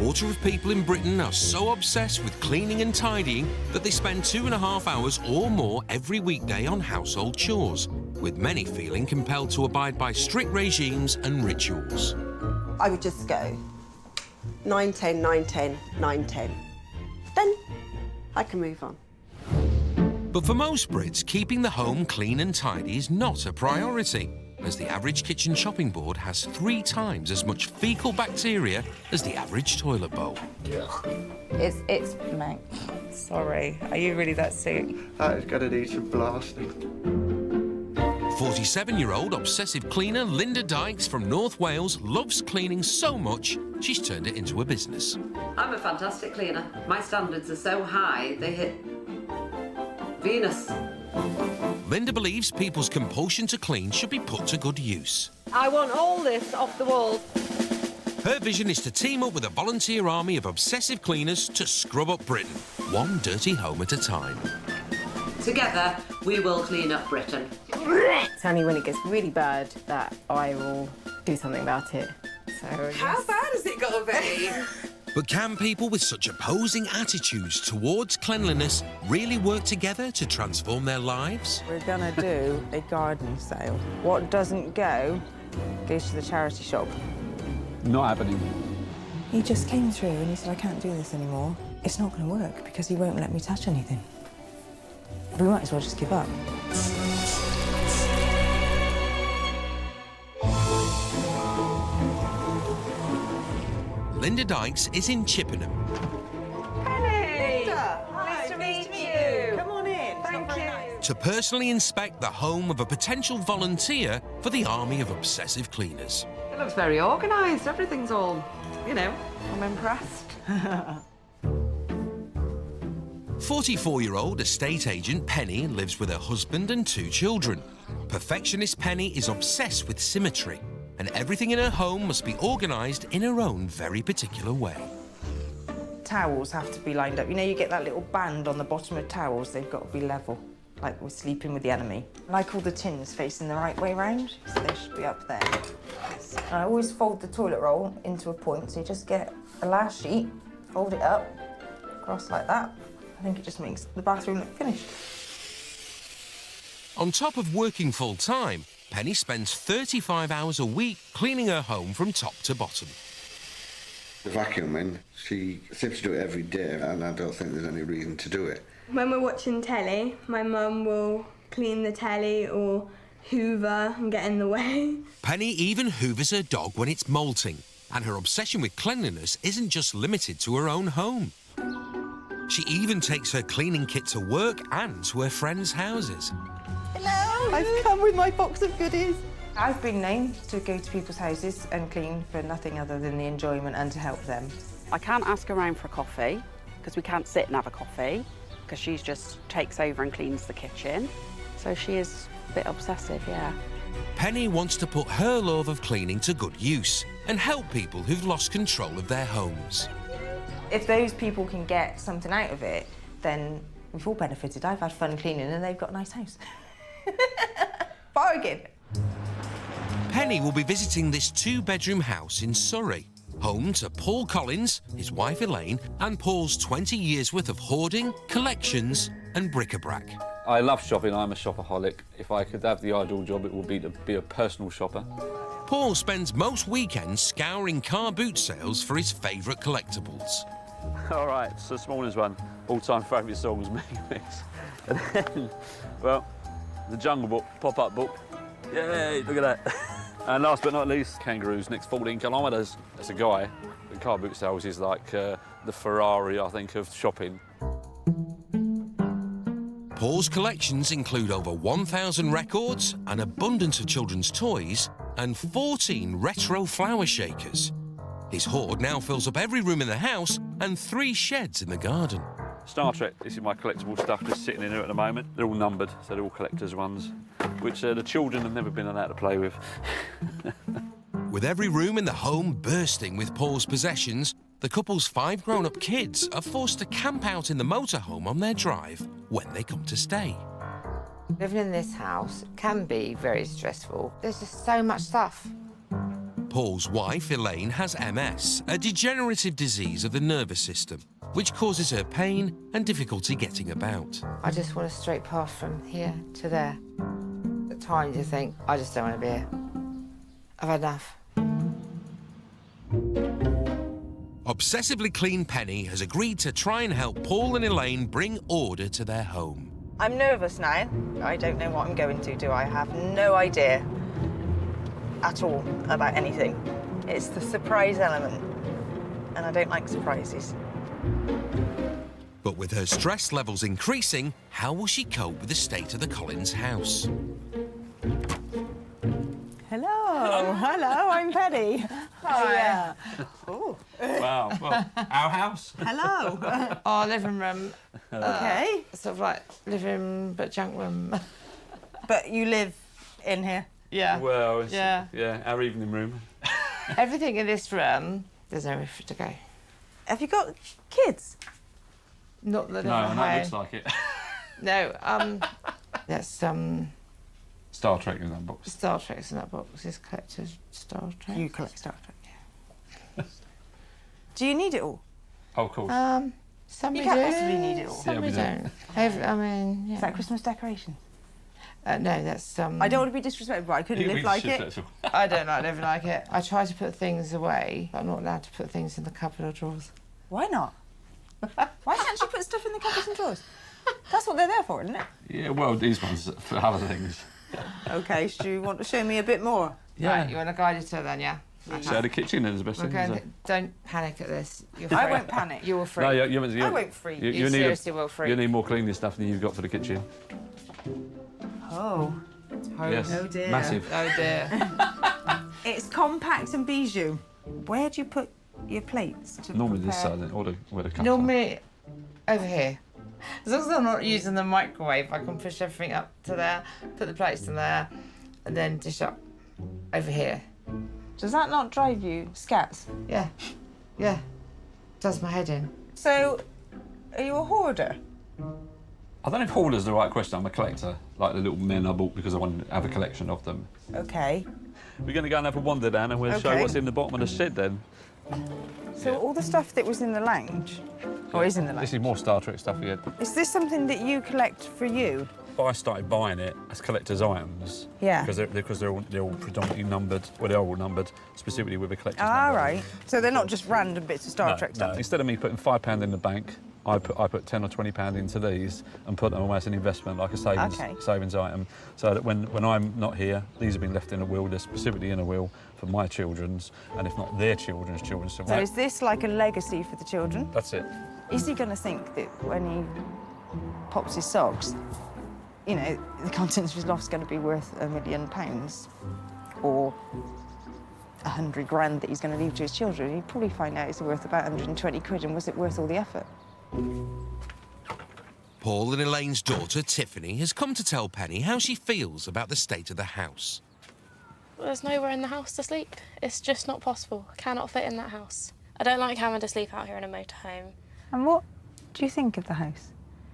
quarter of people in Britain are so obsessed with cleaning and tidying that they spend 2.5 hours or more every weekday on household chores, with many feeling compelled to abide by strict regimes and rituals. I would just go 9, 10, 9, 10, 9, 10. Then I can move on. But for most Brits, keeping the home clean and tidy is not a priority, as the average kitchen chopping board has 3 times as much fecal bacteria as the average toilet bowl. It's mank. Sorry, are you really that sick? That is gonna need some blasting. 47-year-old obsessive cleaner Linda Dykes from North Wales loves cleaning so much, she's turned it into a business. I'm a fantastic cleaner. My standards are so high, they hit Venus. Linda believes people's compulsion to clean should be put to good use. I want all this off the walls. Her vision is to team up with a volunteer army of obsessive cleaners to scrub up Britain, one dirty home at a time. Together, we will clean up Britain. It's only when it gets really bad that I will do something about it. So, How bad has it got to be? But can people with such opposing attitudes towards cleanliness really work together to transform their lives? We're gonna do a garden sale. What doesn't go goes to the charity shop. Not happening. He just came through and he said, I can't do this anymore. It's not going to work because he won't let me touch anything. We might as well just give up. Linda Dykes is in Chippenham. Hey! Nice to meet you. Come on in. Thank you. To personally inspect the home of a potential volunteer for the army of obsessive cleaners. It looks very organised. Everything's all, you know, I'm impressed. 44-year-old estate agent Penny lives with her husband and 2 children. Perfectionist Penny is obsessed with symmetry, and everything in her home must be organised in her own very particular way. Towels have to be lined up. You know, you get that little band on the bottom of towels, they've got to be level, like we're sleeping with the enemy. I like all the tins facing the right way round, so they should be up there. I always fold the toilet roll into a point, so you just get a last sheet, fold it up, across like that. I think it just makes the bathroom look finished. On top of working full-time, Penny spends 35 hours a week cleaning her home from top to bottom. The vacuuming, she seems to do it every day, and I don't think there's any reason to do it. When we're watching telly, my mum will clean the telly or hoover and get in the way. Penny even hoovers her dog when it's moulting, and her obsession with cleanliness isn't just limited to her own home. She even takes her cleaning kit to work and to her friends' houses. Hello! I've come with my box of goodies. I've been known to go to people's houses and clean for nothing other than the enjoyment and to help them. I can't ask her around for a coffee, because we can't sit and have a coffee, because she just takes over and cleans the kitchen. So she is a bit obsessive, yeah. Penny wants to put her love of cleaning to good use and help people who've lost control of their homes. If those people can get something out of it, then we've all benefited. I've had fun cleaning and they've got a nice house. Bargain! Penny will be visiting this 2-bedroom house in Surrey, home to Paul Collins, his wife Elaine, and Paul's 20 years worth of hoarding, collections and bric-a-brac. I love shopping, I'm a shopaholic. If I could have the ideal job, it would be to be a personal shopper. Paul spends most weekends scouring car boot sales for his favourite collectibles. All right, so this morning's one, all-time favourite songs, Mix. And then, well, the Jungle Book, pop-up book. Yay, look at that. And last but not least, kangaroos, next 14 kilometres. That's a guy. The car boot sales is like the Ferrari, I think, of shopping. Paul's collections include over 1,000 records, an abundance of children's toys, and 14 retro flower shakers. His hoard now fills up every room in the house and 3 sheds in the garden. Star Trek, this is my collectible stuff just sitting in here at the moment. They're all numbered, so they're all collector's ones, which the children have never been allowed to play with. With every room in the home bursting with Paul's possessions, the couple's 5 grown-up kids are forced to camp out in the motorhome on their drive when they come to stay. Living in this house can be very stressful. There's just so much stuff. Paul's wife, Elaine, has MS, a degenerative disease of the nervous system, which causes her pain and difficulty getting about. I just want a straight path from here to there. At times you think, I just don't want to be here. I've had enough. Obsessively Clean Penny has agreed to try and help Paul and Elaine bring order to their home. I'm nervous now. I don't know what I'm going to do. I have no idea at all about anything. It's the surprise element, and I don't like surprises. But with her stress levels increasing, how will she cope with the state of the Collins house? Hello, hello, I'm Penny. Hi. Oh. Wow, well, our house. Hello. Our living room. Okay. Sort of like living room, but junk room. But you live in here? Yeah. Well, it's, yeah, our evening room. Everything in this room, there's nowhere for it to go. Have you got kids? Not that No, I've and that had. looks like it. No, that's Star Trek in that box. Star Trek's in that box. It's collected Star Trek. You collect Star Trek, yeah. Do you need it all? Oh, of course. Some You we can't do, possibly need it all. some Yeah, we we do. don't. I mean, yeah. Is that Christmas decoration? No, that's I don't want to be disrespectful, but I couldn't live like it. I don't like living like it. I try to put things away, but I'm not allowed to put things in the cupboard or drawers. Why not? Why can't you put stuff in the cupboards and drawers? That's what they're there for, isn't it? Yeah, well, these ones for other things. OK, so you want to show me a bit more? Yeah. Right, you want to guide us to it then, yeah? So the kitchen is the best We're thing, going is to, it? don't panic at this. You're free. I won't panic. You will free. No, you I won't freak. You seriously will freak. You need more cleaning stuff than you've got for the kitchen. Oh. Yes. Oh dear. Massive. Oh dear. It's compact and bijou. Where do you put your plates? To Normally this prepare? side, or where the cups are. Normally over here. As long as I'm not using the microwave, I can push everything up to there, put the plates in there, and then dish up over here. Does that not drive you scats? Yeah, yeah. Does my head in. So, are you a hoarder? I don't know if hoarder's the right question. I'm a collector, like the little men I bought because I wanted to have a collection of them. OK. We're going to go and have a wander down and we'll show Okay. what's in the bottom of the shed then. So all the stuff that was in the lounge, or is in the lounge, This is more Star Trek stuff here. is this something that you collect for you? I started buying it as collector's items. Yeah. Because they're all predominantly numbered. Well, they're all numbered specifically with a collector's Ah, number. right. So they're not just random bits of Star Trek stuff? No. Instead of me putting £5 in the bank, I put 10 or 20 pound into these and put them away as an investment, like a savings item, so that when I'm not here, these have been left in a will. They're specifically in a will for my children's, and if not their children's children. So is this like a legacy for the children? That's it. Is he going to think that when he pops his socks, you know, the contents of his loft's going to be worth £1 million, or 100 grand that he's going to leave to his children? He'd probably find out it's worth about 120 quid, and was it worth all the effort? Paul and Elaine's daughter, Tiffany, has come to tell Penny how she feels about the state of the house. There's nowhere in the house to sleep. It's just not possible. I cannot fit in that house. I don't like having to sleep out here in a motorhome. And what do you think of the house?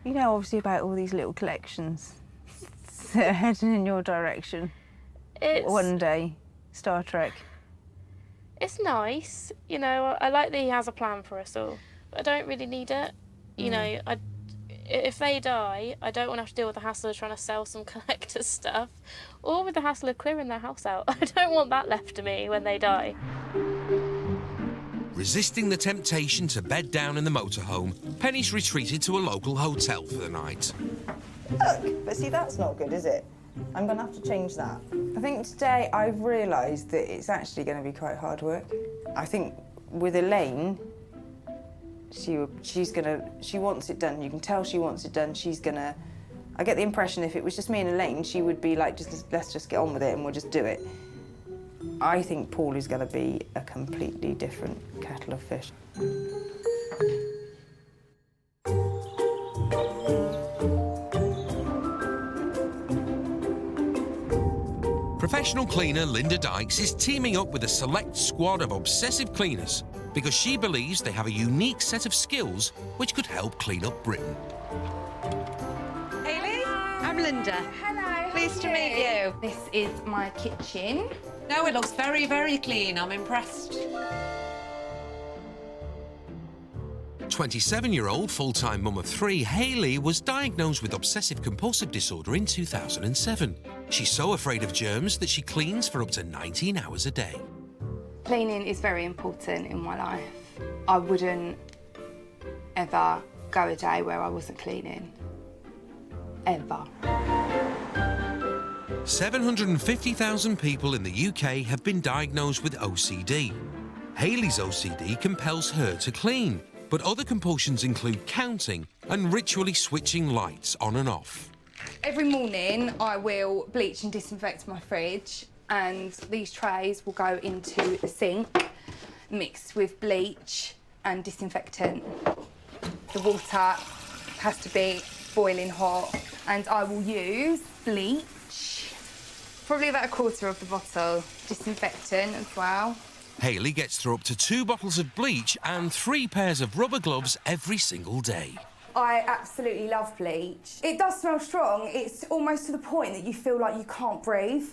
You know, obviously, about all these little collections that are heading in your direction. One day, Star Trek. It's nice, you know. I like that he has a plan for us all, but I don't really need it. You know, if they die, I don't want to have to deal with the hassle of trying to sell some collector's stuff, or with the hassle of clearing their house out. I don't want that left to me when they die. Resisting the temptation to bed down in the motorhome, Penny's retreated to a local hotel for the night. Look, but see, that's not good, is it? I'm going to have to change that. I think today I've realised that it's actually going to be quite hard work. I think with Elaine, she wants it done. You can tell she wants it done. I get the impression if it was just me and Elaine, she would be like, let's just get on with it and we'll just do it. I think Paul is going to be a completely different kettle of fish. Professional cleaner Linda Dykes is teaming up with a select squad of obsessive cleaners because she believes they have a unique set of skills which could help clean up Britain. Hayley, I'm Linda. Hello. Pleased to meet you. This is my kitchen. No, it looks very, very clean. I'm impressed. 27-year-old full-time mum of 3, Hayley was diagnosed with obsessive compulsive disorder in 2007. She's so afraid of germs that she cleans for up to 19 hours a day. Cleaning is very important in my life. I wouldn't ever go a day where I wasn't cleaning. Ever. 750,000 people in the UK have been diagnosed with OCD. Hayley's OCD compels her to clean, but other compulsions include counting and ritually switching lights on and off. Every morning I will bleach and disinfect my fridge, and these trays will go into the sink mixed with bleach and disinfectant. The water has to be boiling hot, and I will use bleach, probably about a quarter of the bottle, disinfectant as well. Hayley gets through up to 2 bottles of bleach and 3 pairs of rubber gloves every single day. I absolutely love bleach. It does smell strong. It's almost to the point that you feel like you can't breathe,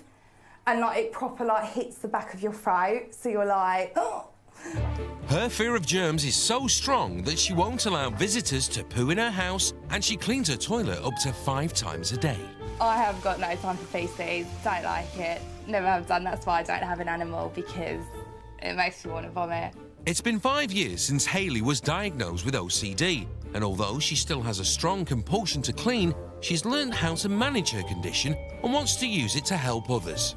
and like it proper like hits the back of your throat, so you're like, oh. Her fear of germs is so strong that she won't allow visitors to poo in her house, and she cleans her toilet up to 5 times a day. I have got no time for feces, don't like it, never have done. That's why I don't have an animal, because it makes me want to vomit. It's been 5 years since Hayley was diagnosed with OCD, and although she still has a strong compulsion to clean, she's learned how to manage her condition and wants to use it to help others.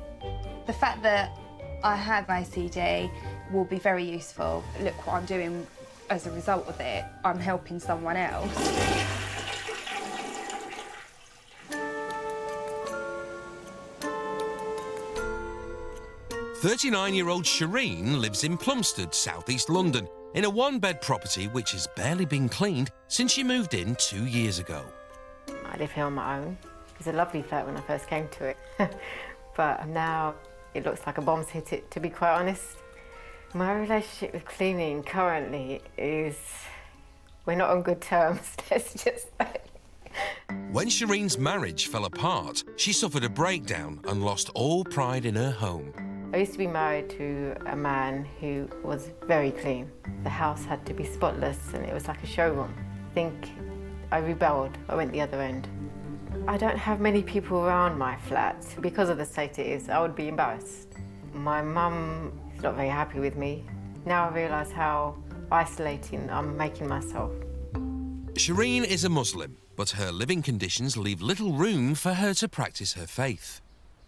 The fact that I have OCD will be very useful. Look what I'm doing as a result of it. I'm helping someone else. 39-year-old Shireen lives in Plumstead, southeast London, in a one-bed property which has barely been cleaned since she moved in 2 years ago. I live here on my own. It was a lovely flat when I first came to it. But now it looks like a bomb's hit it, to be quite honest. My relationship with cleaning currently is... we're not on good terms, let's just say. When Shireen's marriage fell apart, she suffered a breakdown and lost all pride in her home. I used to be married to a man who was very clean. The house had to be spotless and it was like a showroom. I think I rebelled. I went the other end. I don't have many people around my flat. Because of the state it is, I would be embarrassed. My mum is not very happy with me. Now I realise how isolating I'm making myself. Shireen is a Muslim, but her living conditions leave little room for her to practice her faith.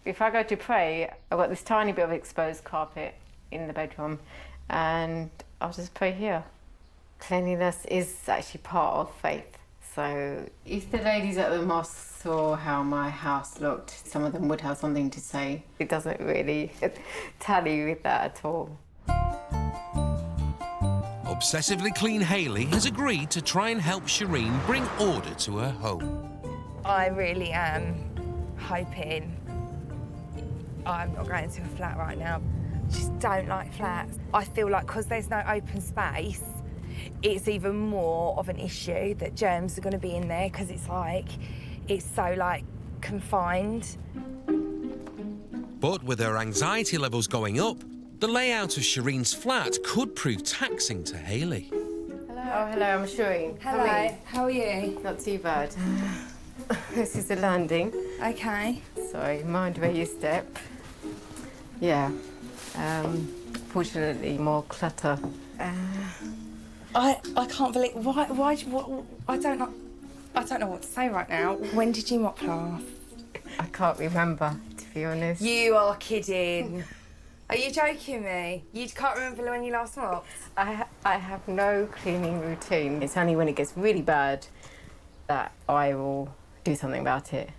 If I go to pray, I've got this tiny bit of exposed carpet in the bedroom and I'll just pray here. Cleanliness is actually part of faith. So if the ladies at the mosque saw how my house looked, some of them would have something to say. It doesn't really tally with that at all. Obsessively Clean Hayley has agreed to try and help Shireen bring order to her home. I really am hoping I'm not going to a flat right now. I just don't like flats. I feel like because there's no open space, it's even more of an issue that germs are going to be in there because it's so like confined. But with her anxiety levels going up, the layout of Shireen's flat could prove taxing to Hayley. Hello. Oh, hello, I'm Shireen. Hello, how are you? Not too bad. This is the landing. Okay. Sorry, mind where you step. Yeah. Fortunately, more clutter. I can't believe why I don't know what to say right now. When did you mop last? I can't remember, to be honest. You are kidding. Are you joking me? You can't remember when you last mopped? I have no cleaning routine. It's only when it gets really bad that I will do something about it.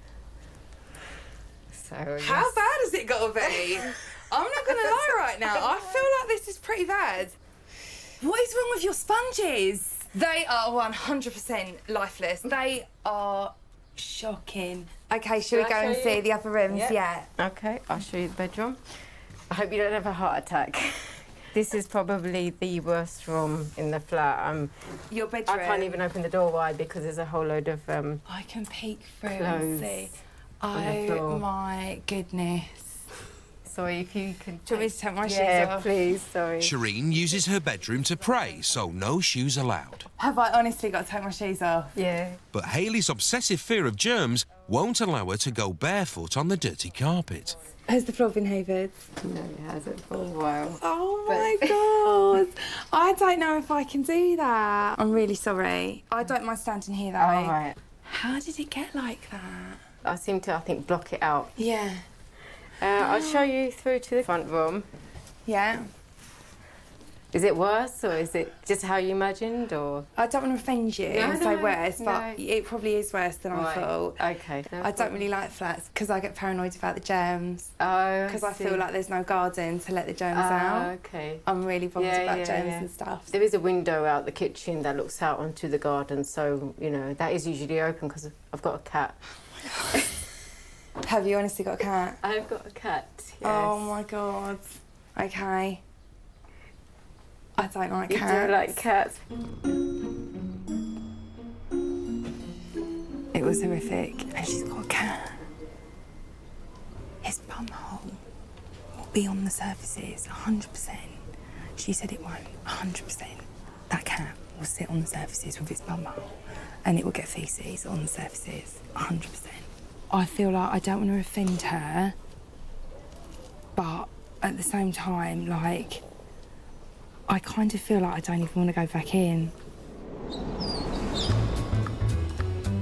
So How bad has it got to be? I'm not going to lie right now. I feel like this is pretty bad. What is wrong with your sponges? They are 100% lifeless. They are shocking. OK, shall we go and see the other rooms? Yeah. OK, I'll show you the bedroom. I hope you don't have a heart attack. This is probably the worst room in the flat. Your bedroom? I can't even open the door wide because there's a whole load of I can peek through clothes and see. Oh my goodness. Sorry, if you can... Do you want me to take my shoes yeah, off? please, sorry. Shireen uses her bedroom to pray, so no shoes allowed. Have I honestly got to take my shoes off? Yeah. But Hayley's obsessive fear of germs won't allow her to go barefoot on the dirty carpet. Has the floor been hoovered? No, it hasn't for a while. Oh my God. I don't know if I can do that. I'm really sorry. I don't mind standing here though. All right. How did it get like that? I seem to, I think, block it out. Yeah. I'll show you through to the front room. Yeah. Is it worse, or is it just how you imagined, or...? I don't want to offend you and say worse, but no. it probably is worse than I thought. OK. I don't really like flats because I get paranoid about the germs. Oh, because I feel like there's no garden to let the germs out. OK. I'm really bothered about germs and stuff. There is a window out the kitchen that looks out onto the garden, so, you know, that is usually open because I've got a cat. Have you honestly got a cat? I've got a cat, yes. Oh my God. OK. I don't like You cats. do like cats? It was horrific. And she's got a cat. His bumhole will be on the surfaces 100%. She said it won't, 100%. That cat will sit on the surfaces with its bumhole and it will get faeces on the surfaces, 100%. I feel like I don't want to offend her, but at the same time, like, I kind of feel like I don't even want to go back in.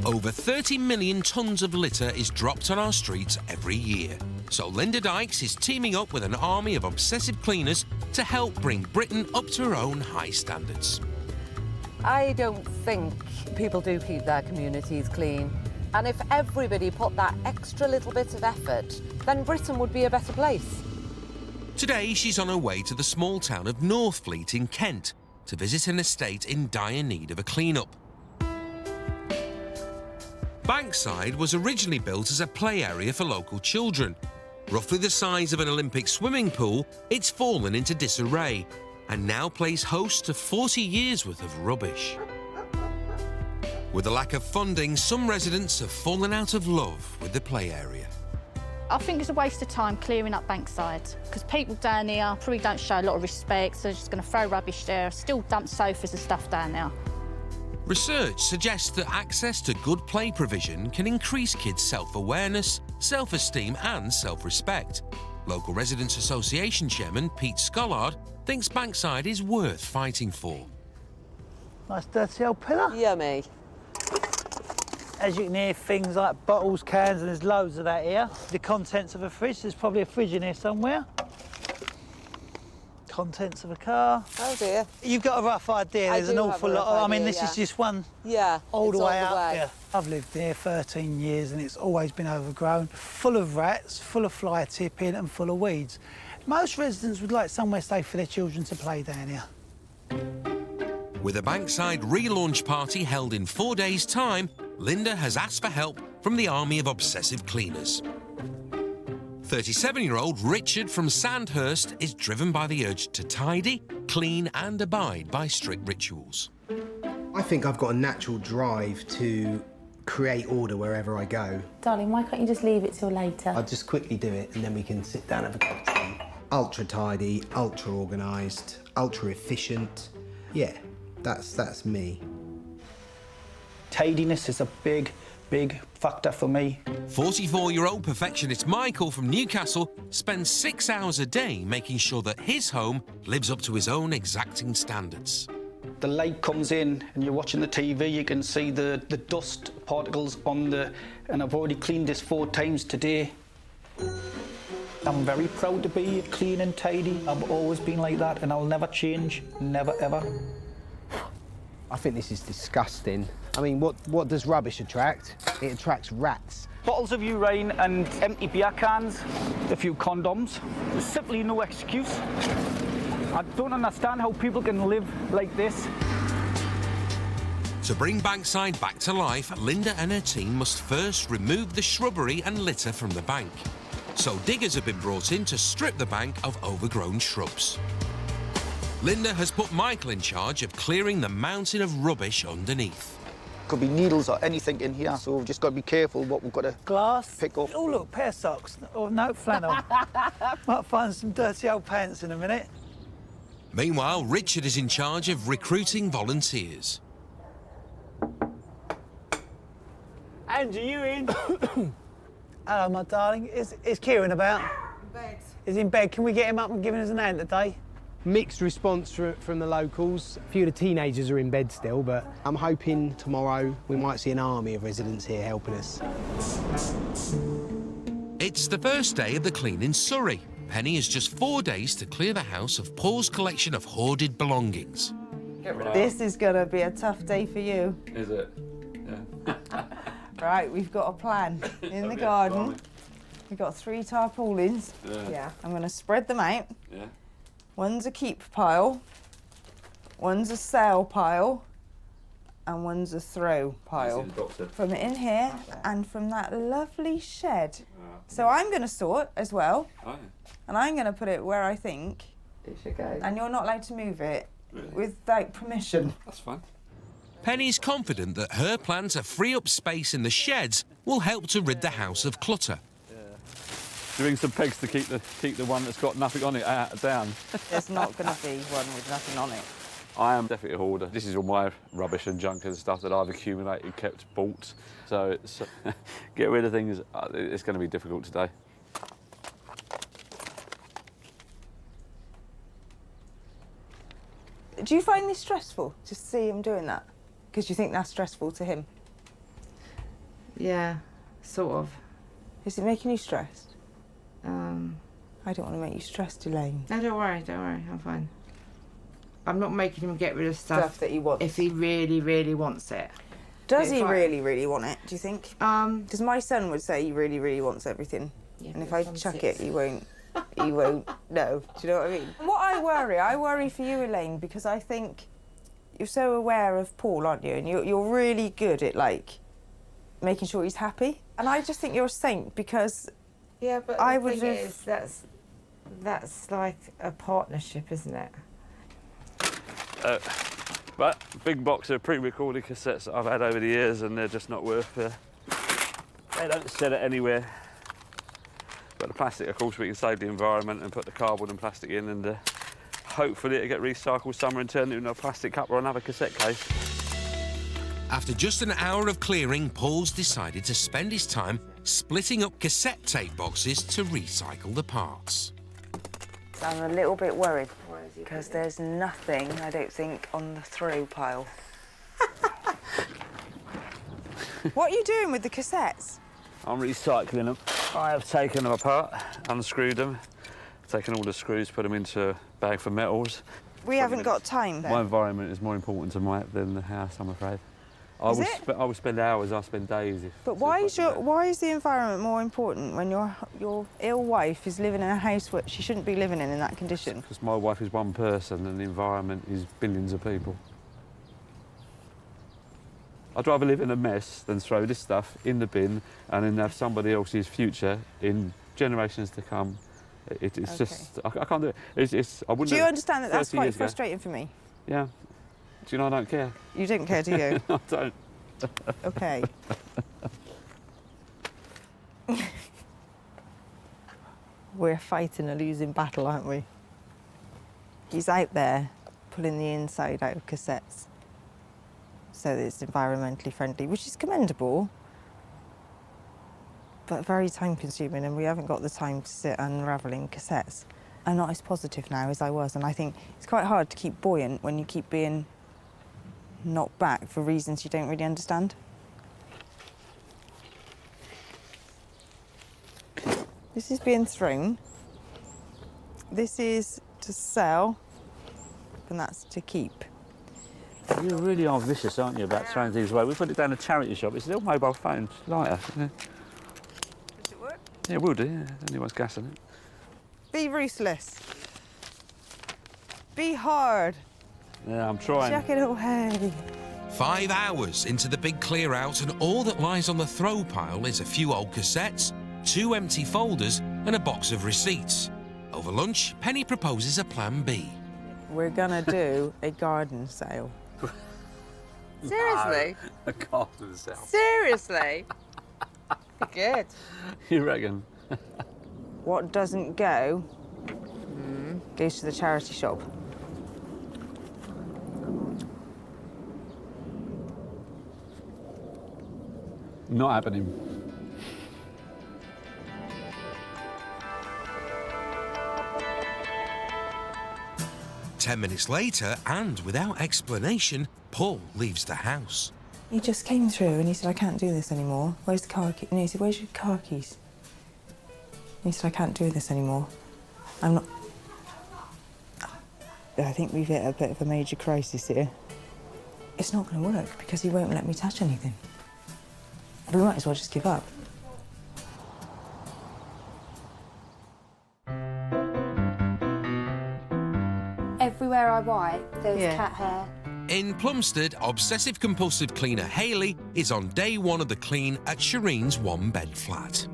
Over 30 million tonnes of litter is dropped on our streets every year. So Linda Dykes is teaming up with an army of obsessive cleaners to help bring Britain up to her own high standards. I don't think people do keep their communities clean. And if everybody put that extra little bit of effort, then Britain would be a better place. Today, she's on her way to the small town of Northfleet in Kent to visit an estate in dire need of a clean-up. Bankside was originally built as a play area for local children. Roughly the size of an Olympic swimming pool, it's fallen into disarray and now plays host to 40 years' worth of rubbish. With a lack of funding, some residents have fallen out of love with the play area. I think it's a waste of time clearing up Bankside because people down here probably don't show a lot of respect, so they're just going to throw rubbish there, still dump sofas and stuff down there. Research suggests that access to good play provision can increase kids' self-awareness, self-esteem and self-respect. Local Residents Association Chairman Pete Scollard thinks Bankside is worth fighting for. Nice dirty old pillar. Yummy. As you can hear, things like bottles, cans, and there's loads of that here. The contents of a fridge, there's probably a fridge in here somewhere. Contents of a car. Oh dear. You've got a rough idea, there's an awful lot. I mean, this is just one all the way up here. I've lived here 13 years and it's always been overgrown, full of rats, full of fly tipping and full of weeds. Most residents would like somewhere safe for their children to play down here. With a Bankside relaunch party held in 4 days' time, Linda has asked for help from the army of obsessive cleaners. 37-year-old Richard from Sandhurst is driven by the urge to tidy, clean and abide by strict rituals. I think I've got a natural drive to create order wherever I go. Darling, why can't you just leave it till later? I'll just quickly do it and then we can sit down and have a cup of tea. Ultra tidy, ultra organised, ultra efficient. Yeah, that's me. Tidiness is a big factor for me. 44-year-old perfectionist Michael from Newcastle spends 6 hours a day making sure that his home lives up to his own exacting standards. The light comes in and you're watching the TV, you can see the dust particles on and I've already cleaned this 4 times today. I'm very proud to be clean and tidy. I've always been like that and I'll never change, never ever. I think this is disgusting. I mean, what does rubbish attract? It attracts rats. Bottles of urine and empty beer cans, a few condoms. There's simply no excuse. I don't understand how people can live like this. To bring Bankside back to life, Linda and her team must first remove the shrubbery and litter from the bank. So diggers have been brought in to strip the bank of overgrown shrubs. Linda has put Michael in charge of clearing the mountain of rubbish underneath. Could be needles or anything in here, so we've just got to be careful what we've got to Glass. pick up. Oh, look, pair of socks. Oh, no, flannel. Might find some dirty old pants in a minute. Meanwhile, Richard is in charge of recruiting volunteers. Andrew, you in? Hello, my darling. Is Kieran about? In bed. He's in bed. Can we get him up and give us an hand today? Mixed response from the locals. A few of the teenagers are in bed still, but I'm hoping tomorrow we might see an army of residents here helping us. It's the first day of the clean in Surrey. Penny has just 4 days to clear the house of Paul's collection of hoarded belongings. This is going to be a tough day for you. Is it? Yeah. Right, we've got a plan. In the garden, we've got 3 tarpaulins. Yeah. I'm going to spread them out. Yeah. One's a keep pile, one's a sale pile, and one's a throw pile. From in here and from that lovely shed. So I'm going to sort as well. And I'm going to put it where I think it should go. And you're not allowed to move it without permission. That's fine. Penny's confident that her plan to free up space in the sheds will help to rid the house of clutter. Doing some pegs to keep the one that's got nothing on it down. There's not going to be one with nothing on it. I am definitely a hoarder. This is all my rubbish and junk and stuff that I've accumulated, kept, bought. So it's, get rid of things, it's going to be difficult today. Do you find this stressful, to see him doing that? Because you think that's stressful to him? Yeah, sort of. Is it making you stressed? I don't want to make you stressed, Elaine. No, don't worry, I'm fine. I'm not making him get rid of stuff that he wants. if he really, really wants it. Does he really, really want it, do you think? Because my son would say he really, really wants everything. Yeah, and if I chuck it, he won't know. Do you know what I mean? What I worry for you, Elaine, because I think you're so aware of Paul, aren't you? And you're really good at, like, making sure he's happy. And I just think you're a saint because yeah, but I the would thing have... is, that's like a partnership, isn't it? But big box of pre-recorded cassettes that I've had over the years, and they're just not worth. They don't sell it anywhere. But the plastic, of course, we can save the environment and put the cardboard and plastic in, and hopefully it'll get recycled somewhere and turned into a plastic cup or another cassette case. After just an hour of clearing, Paul's decided to spend his time splitting up cassette tape boxes to recycle the parts. I'm a little bit worried because there's nothing, I don't think, on the throw pile. What are you doing with the cassettes? I'm recycling them. I have taken them apart, unscrewed them, taken all the screws, put them into a bag for metals. We haven't got time then. My environment is more important to than the house, I'm afraid. I would spend hours, I spend days. But why is the environment more important when your ill wife is living in a house where she shouldn't be living in that condition? Because my wife is one person and the environment is billions of people. I'd rather live in a mess than throw this stuff in the bin and then have somebody else's future in generations to come. It's just, I can't do it. I wouldn't. Do you understand that that's quite frustrating for me? Yeah. Do you know I don't care? You don't care, do you? I don't. OK. We're fighting a losing battle, aren't we? He's out there pulling the inside out of cassettes so that it's environmentally friendly, which is commendable, but very time-consuming, and we haven't got the time to sit unravelling cassettes. I'm not as positive now as I was, and I think it's quite hard to keep buoyant when you keep being knocked back for reasons you don't really understand. This is being thrown. This is to sell, and that's to keep. You really are vicious, aren't you, about throwing things away? We put it down a charity shop. It's a little mobile phone, lighter. Yeah. Does it work? Yeah, it will do, yeah. Anyone's gas in it. Be ruthless. Be hard. Yeah, I'm trying. Chuck it away. 5 hours into the big clear out, and all that lies on the throw pile is a few old cassettes, 2 empty folders, and a box of receipts. Over lunch, Penny proposes a plan B. We're gonna do a garden sale. Seriously? No, I can't do this out. Seriously? Good. You reckon? What doesn't go goes to the charity shop. Not happening. Ten minutes later, and without explanation, Paul leaves the house. He just came through and he said, I can't do this anymore. Where's the car keys? And he said, where's your car keys? And he said, I can't do this anymore. I'm not... I think we've hit a bit of a major crisis here. It's not going to work because he won't let me touch anything. We might as well just give up. Everywhere I wipe, there's cat hair. In Plumstead, Obsessive Compulsive cleaner Hayley is on day one of the clean at Shireen's one-bed flat.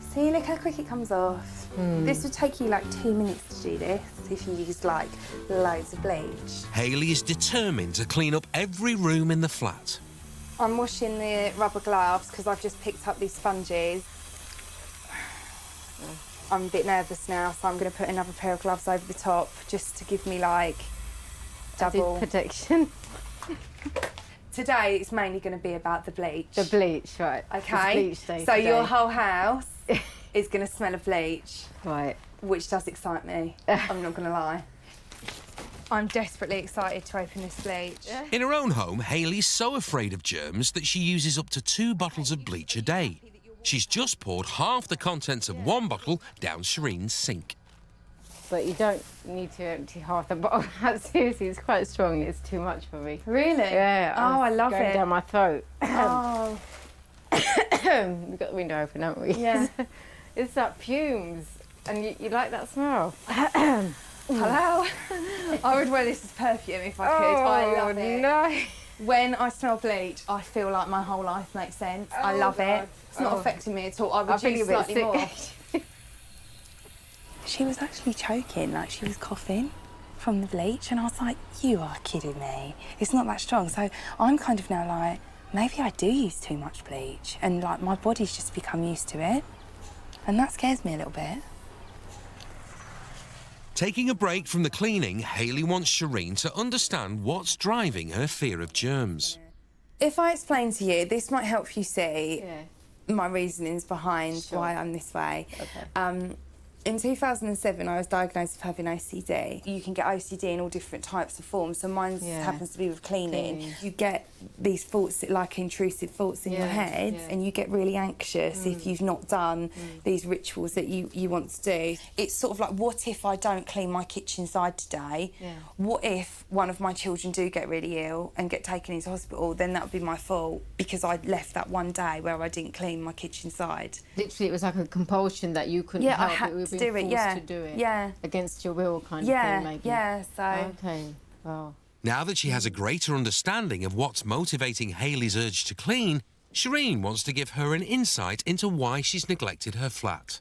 See, look how quick it comes off. This would take you like 2 minutes to do this if you used like loads of bleach. Hayley is determined to clean up every room in the flat. I'm washing the rubber gloves because I've just picked up these sponges. I'm a bit nervous now, so I'm going to put another pair of gloves over the top just to give me like double protection. Today it's mainly going to be about the bleach. The bleach, right. Okay, Bleach day so today. your whole house is going to smell of bleach. Right. Which does excite me, I'm not going to lie. I'm desperately excited to open this bleach. In her own home, Hayley's so afraid of germs that she uses up to 2 bottles of bleach a day. She's just poured half the contents of 1 bottle down Shireen's sink. But you don't need to empty half the bottle. Seriously, it's quite strong. It's too much for me. Really? Yeah. Oh, I love going it. down my throat. Oh. We've got the window open, haven't we? Yeah. It's that fumes. And you like that smell? Hello? I would wear this as perfume if I could. I love it. No. When I smell bleach, I feel like my whole life makes sense. I love it. It's not affecting me at all. I would use slightly more. She was actually choking, like she was coughing from the bleach, and I was like, you are kidding me. It's not that strong. So I'm kind of now like, maybe I do use too much bleach, and like my body's just become used to it. And that scares me a little bit. Taking a break from the cleaning, Hayley wants Shireen to understand what's driving her fear of germs. If I explain to you, this might help you see my reasonings behind why I'm this way. Okay. In 2007, I was diagnosed with having OCD. You can get OCD in all different types of forms, so mine happens to be with cleaning. You get these thoughts, like intrusive thoughts in your head, and you get really anxious if you've not done these rituals that you want to do. It's sort of like, what if I don't clean my kitchen side today? What if one of my children do get really ill and get taken into hospital? Then that would be my fault because I left that one day where I didn't clean my kitchen side. Literally, it was like a compulsion that you couldn't help. I had to do it, to do it. Against your will kind of thing, maybe. Yeah, so... Okay, wow. Now that she has a greater understanding of what's motivating Hayley's urge to clean, Shireen wants to give her an insight into why she's neglected her flat.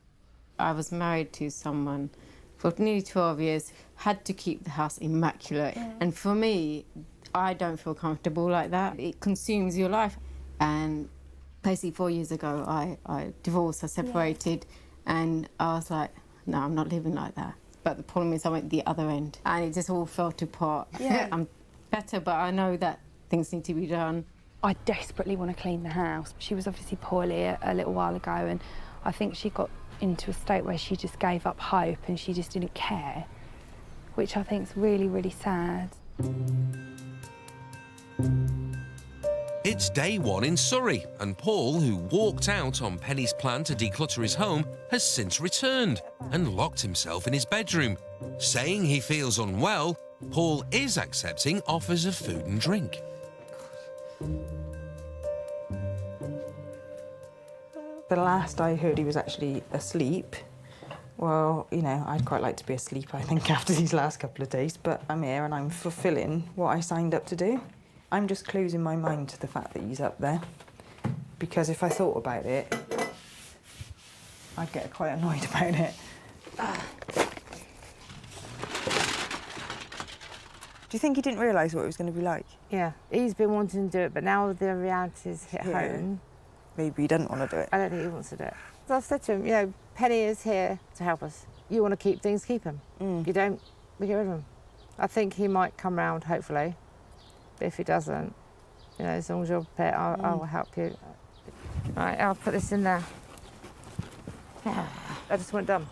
I was married to someone for nearly 12 years, had to keep the house immaculate. And for me, I don't feel comfortable like that. It consumes your life. And basically 4 years ago, I divorced, I separated, and I was like, no, I'm not living like that. But the problem is I went the other end and it just all fell apart. I'm better, but I know that things need to be done. I desperately want to clean the house. She was obviously poorly a little while ago, and I think she got into a state where she just gave up hope and she just didn't care, which I think is really, really sad. It's day one in Surrey, and Paul, who walked out on Penny's plan to declutter his home, has since returned and locked himself in his bedroom. Saying he feels unwell, Paul is accepting offers of food and drink. The last I heard, he was actually asleep. Well, you know, I'd quite like to be asleep, I think, after these last couple of days, but I'm here and I'm fulfilling what I signed up to do. I'm just closing my mind to the fact that he's up there, because if I thought about it, I'd get quite annoyed about it. Do you think he didn't realise what it was going to be like? Yeah, he's been wanting to do it, but now the reality's hit home. Maybe he doesn't want to do it. I don't think he wants to do it. So I've said to him, you know, Penny is here to help us. You want to keep things, keep them. You don't, we get rid of them. I think he might come round, hopefully. But if he doesn't, you know, as long as you're prepared, I will help you. Right, I'll put this in there. I just want it done.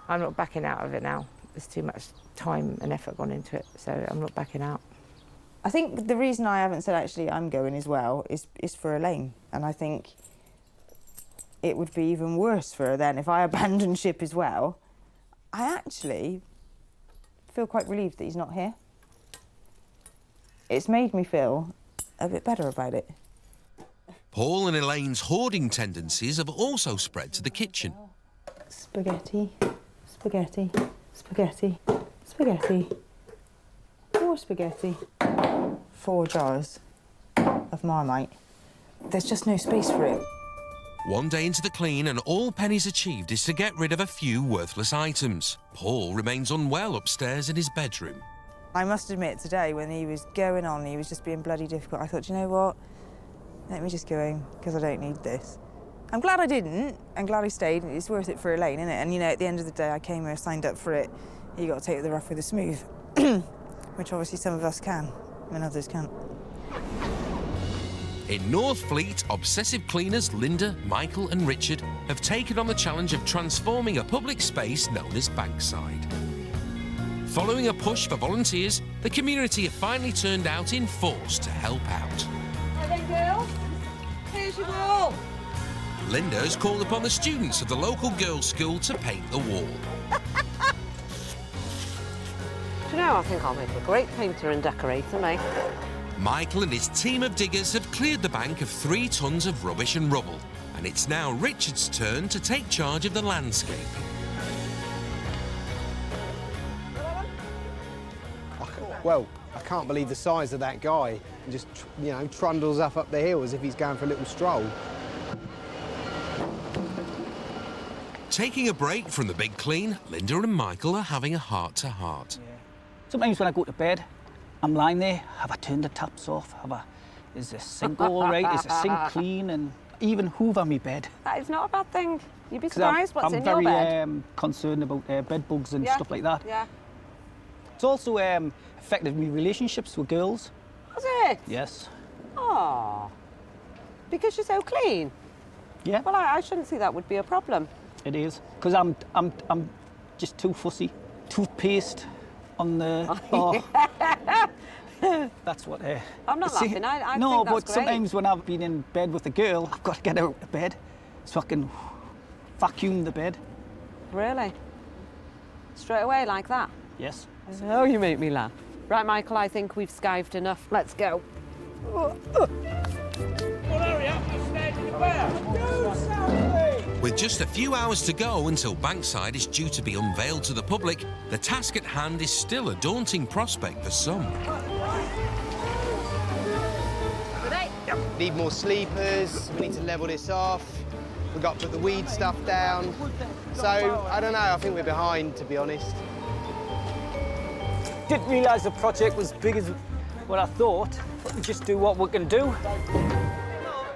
I'm not backing out of it now. There's too much time and effort gone into it, so I'm not backing out. I think the reason I haven't said actually I'm going as well is for Elaine, and I think it would be even worse for her then if I abandoned ship as well. I actually feel quite relieved that he's not here. It's made me feel a bit better about it. Paul and Elaine's hoarding tendencies have also spread to the kitchen. Spaghetti, spaghetti, spaghetti, spaghetti, more spaghetti. 4 jars of Marmite. There's just no space for it. One day into the clean and all Penny's achieved is to get rid of a few worthless items. Paul remains unwell upstairs in his bedroom. I must admit today when he was going on, he was just being bloody difficult. I thought, you know what? Let me just go home because I don't need this. I'm glad I didn't. I'm glad I stayed. It's worth it for Elaine, isn't it? And you know, at the end of the day, I came here, signed up for it. You got to take the rough with the smooth, which obviously some of us can, and others can't. In Northfleet, obsessive cleaners Linda, Michael and Richard have taken on the challenge of transforming a public space known as Bankside. Following a push for volunteers, the community have finally turned out in force to help out. Hi then, girls. Here's your wall. Linda has called upon the students of the local girls' school to paint the wall. Do you know, I think I'll make a great painter and decorator, mate. Michael and his team of diggers have cleared the bank of 3 tons of rubbish and rubble, and it's now Richard's turn to take charge of the landscaping. Well, I can't believe the size of that guy. He just, you know, trundles up the hill as if he's going for a little stroll. Taking a break from the big clean, Linda and Michael are having a heart-to-heart. Sometimes when I go to bed, I'm lying there, have I turned the taps off? Is the sink all right? Is the sink clean? And even hoover me bed. That is not a bad thing. You'd be surprised what's in your bed. I'm very concerned about bed bugs and stuff like that. Yeah. It's also affected me relationships with girls. Has it? Yes. Oh. Because you're so clean? Yeah. Well, I shouldn't see that would be a problem. It is. Because I'm just too fussy. Toothpaste on the... Oh. That's what... I'm not laughing. I no, think that's but great. sometimes when I've been in bed with a girl, I've got to get out of bed so I can vacuum the bed. Really? Straight away like that? Yes. Oh, you make me laugh. Right, Michael, I think we've skived enough. Let's go. With just a few hours to go until Bankside is due to be unveiled to the public, the task at hand is still a daunting prospect for some. Need more sleepers, we need to level this off, we've got to put the weed stuff down. So, I don't know, I think we're behind, to be honest. Didn't realise the project was as big as what I thought. But we just do what we can do.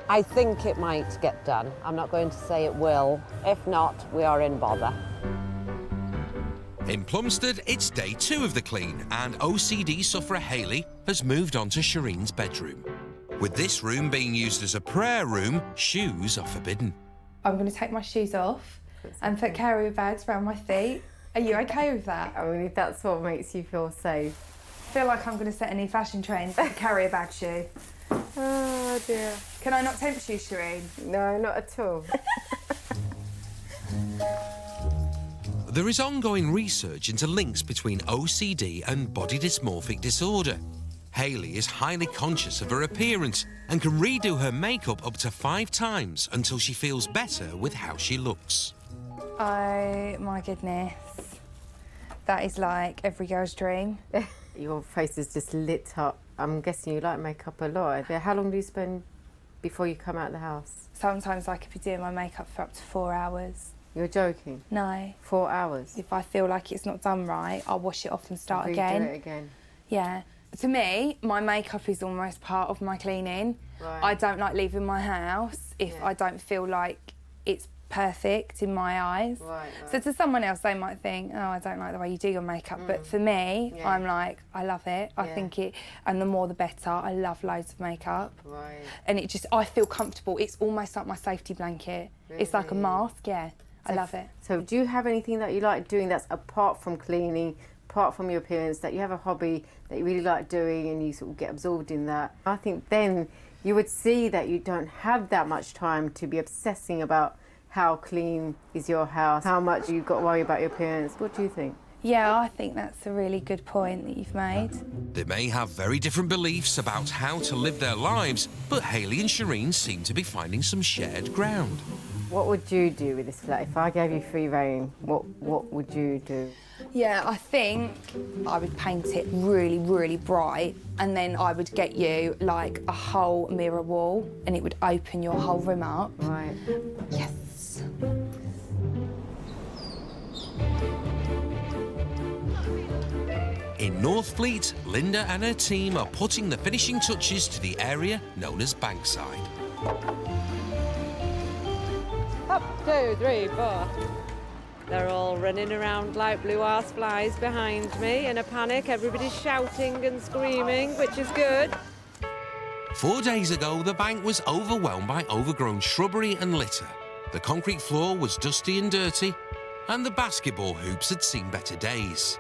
I think it might get done. I'm not going to say it will. If not, we are in bother. In Plumstead, it's day 2 of the clean, and OCD sufferer Hayley has moved on to Shireen's bedroom. With this room being used as a prayer room, shoes are forbidden. I'm going to take my shoes off and put carrier bags around my feet. Are you okay with that? I mean, if that's what makes you feel safe. I feel like I'm going to set a new fashion trend for the carrier bag shoe. Oh dear. Can I not tempt you, Shireen? No, not at all. There is ongoing research into links between OCD and body dysmorphic disorder. Hayley is highly conscious of her appearance and can redo her makeup up to 5 times until she feels better with how she looks. Oh my goodness. That is like every girl's dream. Your face is just lit up. I'm guessing you like makeup a lot. How long do you spend before you come out of the house? Sometimes I could be doing my makeup for up to 4 hours. You're joking? No. 4 hours? If I feel like it's not done right, I'll wash it off and start again. Do it again. Yeah. To me, my makeup is almost part of my cleaning. Right. I don't like leaving my house if I don't feel like it's perfect in my eyes. Right. So to someone else, they might think, oh, I don't like the way you do your makeup. But for me, I'm like, I love it. I think it, and the more the better. I love loads of makeup. Right. And it just, I feel comfortable. It's almost like my safety blanket. It's like a mask, I love it. So do you have anything that you like doing that's apart from cleaning, apart from your appearance, that you have a hobby that you really like doing and you sort of get absorbed in that? I think then you would see that you don't have that much time to be obsessing about how clean is your house, how much you've got to worry about your appearance. What do you think? Yeah, I think that's a really good point that you've made. They may have very different beliefs about how to live their lives, but Hayley and Shireen seem to be finding some shared ground. What would you do with this flat? If I gave you free rein, what would you do? Yeah, I think I would paint it really, really bright, and then I would get you like a whole mirror wall, and it would open your whole room up. Right. Yes. In Northfleet, Linda and her team are putting the finishing touches to the area known as Bankside. Up, 2, 3, 4. They're all running around like blue-ass flies behind me in a panic. Everybody's shouting and screaming, which is good. 4 days ago, the bank was overwhelmed by overgrown shrubbery and litter. The concrete floor was dusty and dirty, and the basketball hoops had seen better days.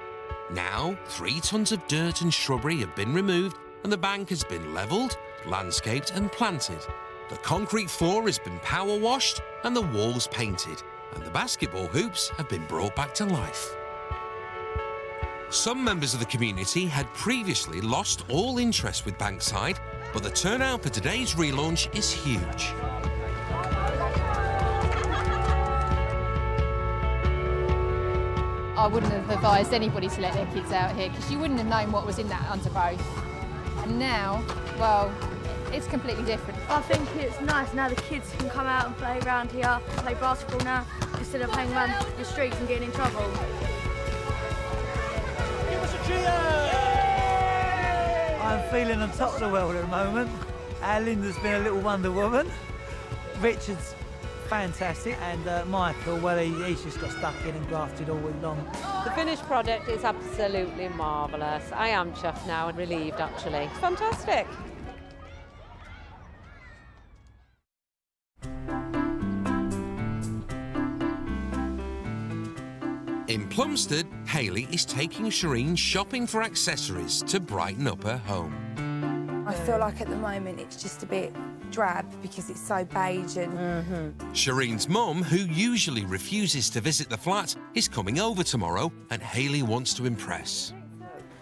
Now, 3 tons of dirt and shrubbery have been removed, and the bank has been levelled, landscaped and planted. The concrete floor has been power washed and the walls painted, and the basketball hoops have been brought back to life. Some members of the community had previously lost all interest with Bankside, but the turnout for today's relaunch is huge. I wouldn't have advised anybody to let their kids out here because you wouldn't have known what was in that undergrowth. And now, well, it's completely different. I think it's nice now the kids can come out and play around here, play basketball now, instead of hanging around the streets and getting in trouble. Give us a cheer! I'm feeling on top of the world at the moment. Linda's been a little Wonder Woman. Richard's fantastic, and Michael, well, he's just got stuck in and grafted all week long. The finished product is absolutely marvellous. I am chuffed now and relieved, actually. It's fantastic. In Plumstead, Hayley is taking Shireen shopping for accessories to brighten up her home. I feel like at the moment it's just a bit drab because it's so beige and... Shireen's mum, who usually refuses to visit the flat, is coming over tomorrow, and Hayley wants to impress.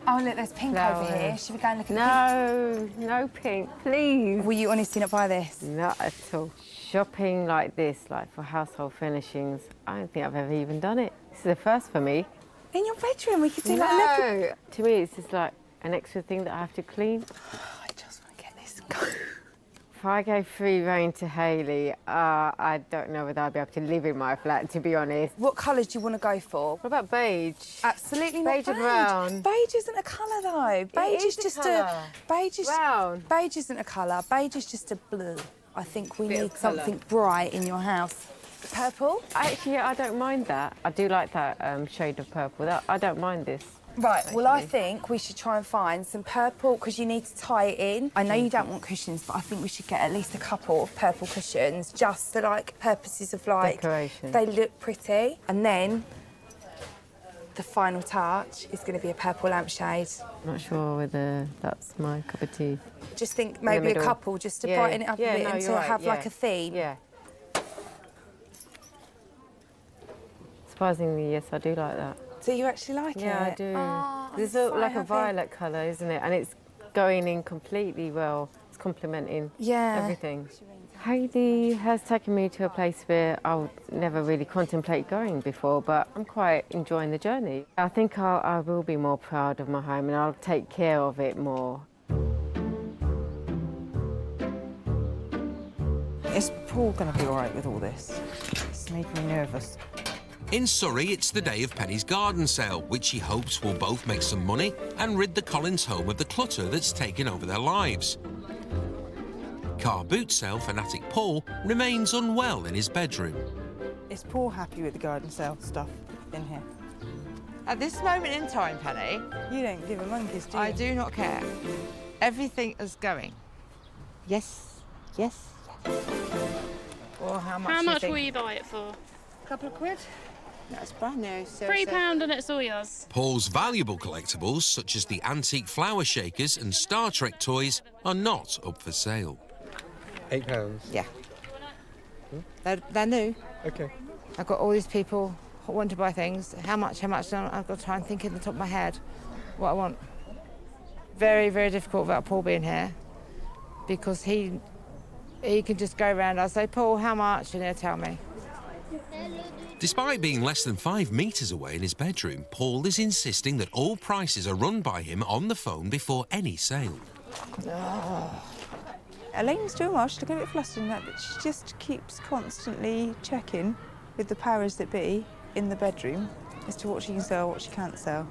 Oh, look, there's pink over here. Should we go and look at No, no pink, please. Were you honestly not buy this? Not at all. Shopping like this, like for household furnishings, I don't think I've ever even done it. This is the first for me. In your bedroom, we could do like a little... To me, it's just like an extra thing that I have to clean. I just want to get this. If I gave free rein to Hayley, I don't know whether I'd be able to live in my flat, to be honest. What colours do you want to go for? What about beige? Absolutely Beige not and brown. Beige isn't a colour, though. Beige is just a... Beige is... Brown. Beige isn't a colour. Beige is just a blue. I think we Bit need of colour. something bright in your house. Purple? Actually, I don't mind that. I do like that shade of purple. I don't mind this. Right, well, I think we should try and find some purple, because you need to tie it in. I know you don't want cushions, but I think we should get at least a couple of purple cushions, just for, like, purposes of, like... Decoration. They look pretty. And then the final touch is going to be a purple lampshade. I'm not sure whether that's my cup of tea. Just think maybe a couple, just to brighten it up a bit and to have, like, a theme. Yeah. Surprisingly, yes, I do like that. Do you actually like it? Yeah, I do. Oh, There's I'm so like a happy. violet colour, isn't it? And it's going in completely well. It's complementing everything. Hayley has taken me to a place where I would never really contemplate going before, but I'm quite enjoying the journey. I think I will be more proud of my home and I'll take care of it more. Is Paul going to be all right with all this? It's making me nervous. In Surrey, it's the day of Penny's garden sale, which she hopes will both make some money and rid the Collins home of the clutter that's taken over their lives. Car boot sale fanatic Paul remains unwell in his bedroom. Is Paul happy with the garden sale stuff in here? At this moment in time, Penny... You don't give a monkeys, do you? I do not care. Everything is going. Yes, yes, yes. Well, how much will you buy it for? A couple of quid. That's brand new. So £3 and it's all yours. Paul's valuable collectibles, such as the antique flower shakers and Star Trek toys, are not up for sale. £8? Yeah. They're new. OK. I've got all these people who want to buy things. How much? I've got to try and think in the top of my head what I want. Very, very difficult without Paul being here, because he can just go around. I'll say, Paul, how much? And he'll tell me. Despite being less than 5 metres away in his bedroom, Paul is insisting that all prices are run by him on the phone before any sale. Oh. Elaine's doing well. She's looking a bit flustered in that, but she just keeps constantly checking with the powers that be in the bedroom as to what she can sell, what she can't sell.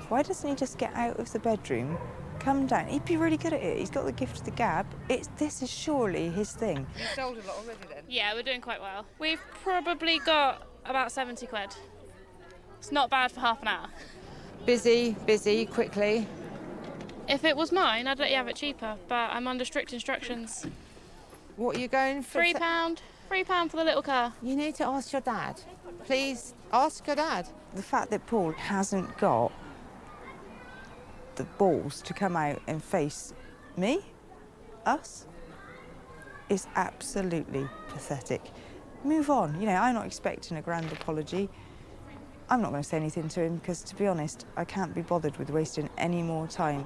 Why doesn't he just get out of the bedroom, come down? He'd be really good at it. He's got the gift of the gab. This is surely his thing. You sold a lot already then? Yeah, we're doing quite well. We've probably got about 70 quid. It's not bad for half an hour. Busy, quickly. If it was mine, I'd let you have it cheaper, but I'm under strict instructions. What are you going for? £3. £3 for the little car. You need to ask your dad. Please, ask your dad. The fact that Paul hasn't got the balls to come out and face me, us, is absolutely pathetic. Move on. You know, I'm not expecting a grand apology. I'm not going to say anything to him because, to be honest, I can't be bothered with wasting any more time.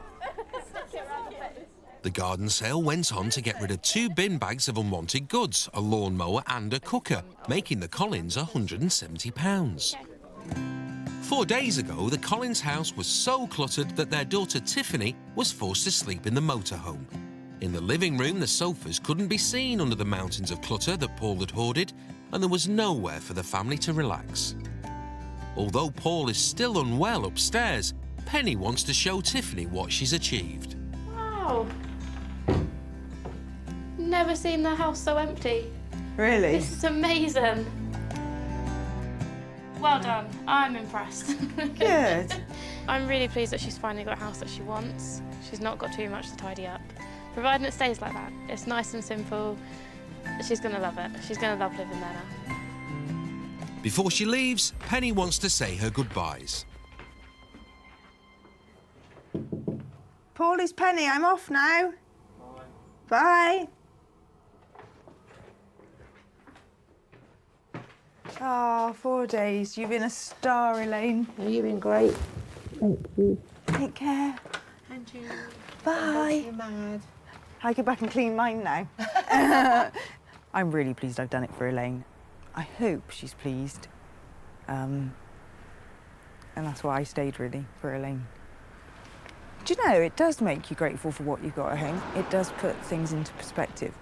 The garden sale went on to get rid of 2 bin bags of unwanted goods, a lawnmower and a cooker, making the Collins £170. 4 days ago, the Collins house was so cluttered that their daughter Tiffany was forced to sleep in the motorhome. In the living room, the sofas couldn't be seen under the mountains of clutter that Paul had hoarded, and there was nowhere for the family to relax. Although Paul is still unwell upstairs, Penny wants to show Tiffany what she's achieved. Wow. Never seen the house so empty. Really? This is amazing. Well done. I'm impressed. Good. I'm really pleased that she's finally got a house that she wants. She's not got too much to tidy up. Providing it stays like that. It's nice and simple. She's going to love it. She's going to love living there now. Before she leaves, Penny wants to say her goodbyes. Paul, it's Penny. I'm off now. Bye. Oh, 4 days. You've been a star, Elaine. Oh, you've been great. Thank you. Take care. And you. Bye. You're mad. I go back and clean mine now. I'm really pleased I've done it for Elaine. I hope she's pleased. And that's why I stayed, really, for Elaine. Do you know, it does make you grateful for what you've got at home. It does put things into perspective.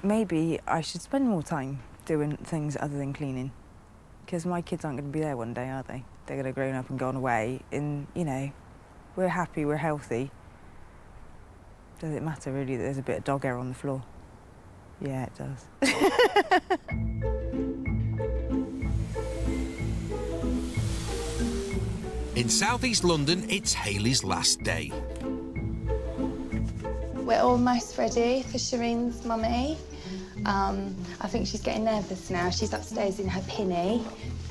Maybe I should spend more time doing things other than cleaning. Because my kids aren't going to be there one day, are they? They're going to grow up and gone away. And, you know, we're happy, we're healthy. Does it matter, really, that there's a bit of dog hair on the floor? Yeah, it does. In southeast London, it's Hayley's last day. We're almost ready for Shireen's mummy. I think she's getting nervous now. She's upstairs in her pinny,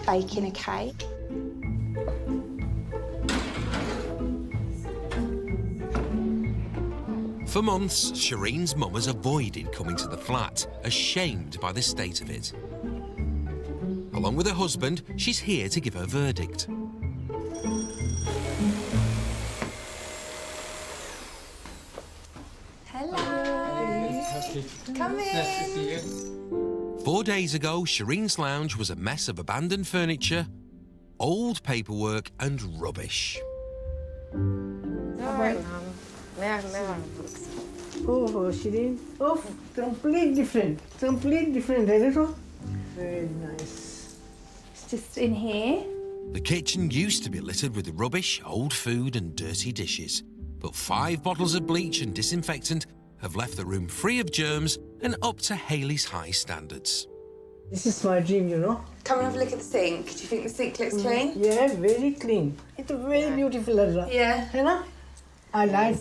baking a cake. For months, Shireen's mum has avoided coming to the flat, ashamed by the state of it. Along with her husband, she's here to give her verdict. Hello. Come in. Nice to see you. 4 days ago, Shireen's lounge was a mess of abandoned furniture, old paperwork and rubbish. Oh, Shireen. Oh, completely different. Completely different, isn't it? Very nice. just in here. The kitchen used to be littered with rubbish, old food and dirty dishes. But 5 bottles of bleach and disinfectant have left the room free of germs and up to Hayley's high standards. This is my dream, you know. Come and have a look at the sink. Do you think the sink looks clean? Yeah, very clean. It's a very beautiful area. Yeah. You know? I like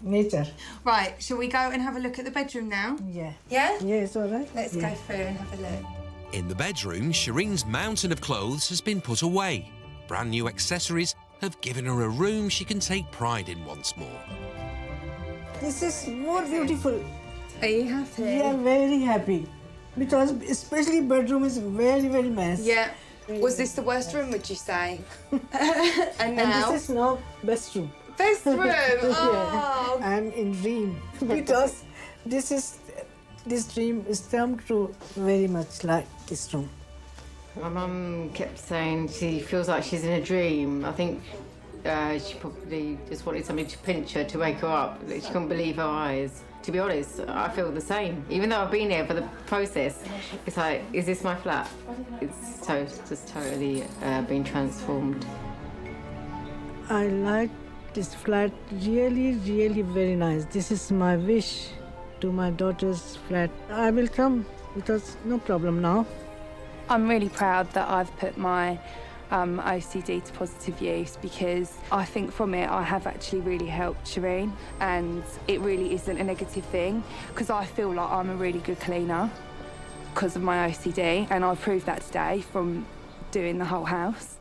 nature. Right, shall we go and have a look at the bedroom now? Yeah. Yeah? Yeah, it's all right. Let's go through and have a look. In the bedroom, Shireen's mountain of clothes has been put away. Brand new accessories have given her a room she can take pride in once more. This is more beautiful. Are you happy? Yeah, very happy. Because especially bedroom is very, very mess. Yeah. Was this the worst room, would you say? And now? And this is now best room. Best room? Oh. Yeah. I'm in dream. Because this dream is come true very much like this room. My mum kept saying she feels like she's in a dream. I think she probably just wanted somebody to pinch her to wake her up. She couldn't believe her eyes. To be honest, I feel the same. Even though I've been here for the process, it's like, is this my flat? It's just totally been transformed. I like this flat really, really very nice. This is my wish to my daughter's flat. I will come because no problem now. I'm really proud that I've put my OCD to positive use, because I think from it I have actually really helped Shireen, and it really isn't a negative thing, because I feel like I'm a really good cleaner because of my OCD, and I proved that today from doing the whole house.